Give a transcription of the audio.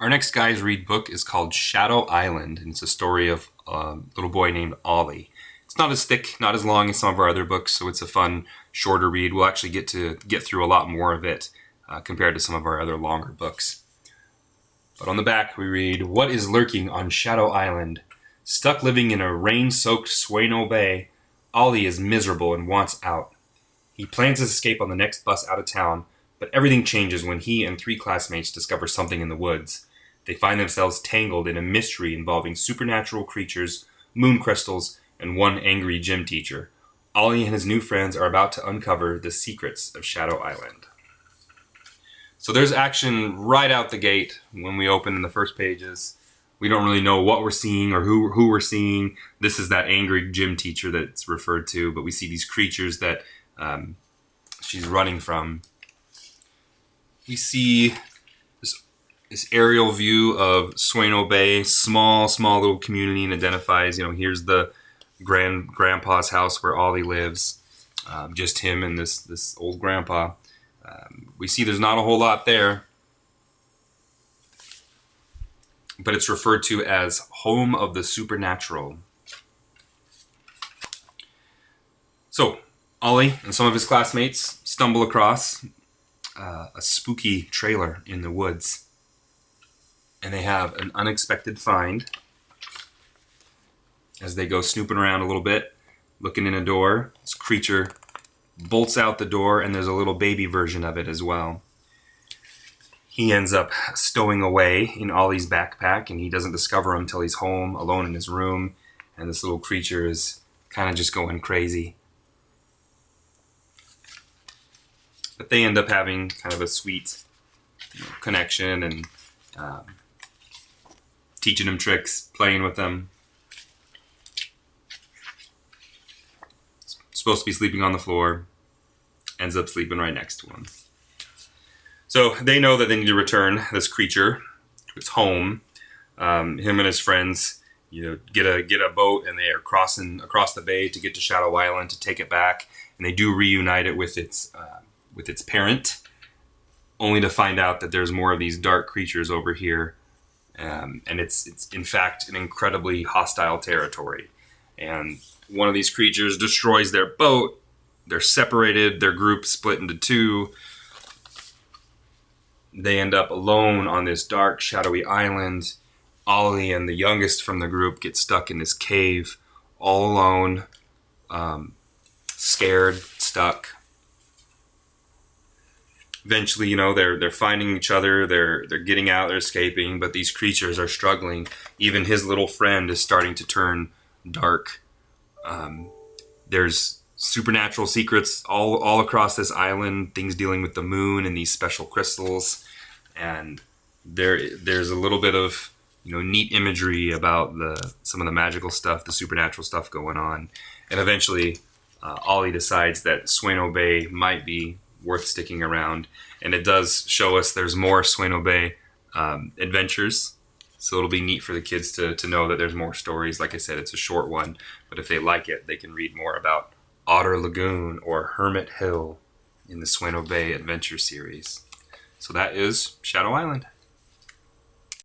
Our next guys read book is called Shadow Island, and it's a story of a little boy named Ollie. It's not as thick, not as long as some of our other books, so it's a fun, shorter read. We'll actually get through a lot more of it compared to some of our other longer books. But on the back we read, "What is lurking on Shadow Island? Stuck living in a rain-soaked Swano Bay, Ollie is miserable and wants out. He plans his escape on the next bus out of town, but everything changes when he and 3 classmates discover something in the woods. They find themselves tangled in a mystery involving supernatural creatures, moon crystals, and one angry gym teacher. Ollie and his new friends are about to uncover the secrets of Shadow Island." So there's action right out the gate when we open in the first pages. We don't really know what we're seeing or who we're seeing. This is that angry gym teacher that's referred to, but we see these creatures that she's running from. We see this aerial view of Swano Bay, small little community, and identifies, here's the grandpa's house where Ollie lives. Just him and this old grandpa. We see there's not a whole lot there, but it's referred to as home of the supernatural. So Ollie and some of his classmates stumble across a spooky trailer in the woods, and they have an unexpected find. As they go snooping around a little bit, looking in a door, this creature bolts out the door, and there's a little baby version of it as well. He ends up stowing away in Ollie's backpack, and he doesn't discover him until he's home, alone in his room, and this little creature is kind of just going crazy. But they end up having kind of a sweet connection and teaching him tricks, playing with them. Supposed to be sleeping on the floor, ends up sleeping right next to him. So they know that they need to return this creature to its home. Him and his friends, get a boat, and they are crossing across the bay to get to Shadow Island to take it back. And they do reunite it with its parent, only to find out that there's more of these dark creatures over here, and it's in fact an incredibly hostile territory. And one of these creatures destroys their boat. They're separated. Their group split into 2. They end up alone on this dark, shadowy island. Ollie and the youngest from the group get stuck in this cave, all alone, scared, stuck. Eventually, they're finding each other. They're getting out. They're escaping. But these creatures are struggling. Even his little friend is starting to turn dark. There's supernatural secrets all across this island, things dealing with the moon and these special crystals, and there's a little bit of neat imagery about some of the magical stuff, the supernatural stuff going on. And eventually Ollie decides that Swano Bay might be worth sticking around, and it does show us there's more Swano Bay adventures. So it'll be neat for the kids to know that there's more stories. Like I said, it's a short one, but if they like it, they can read more about Otter Lagoon or Hermit Hill in the Swano Bay Adventure series. So that is Shadow Island.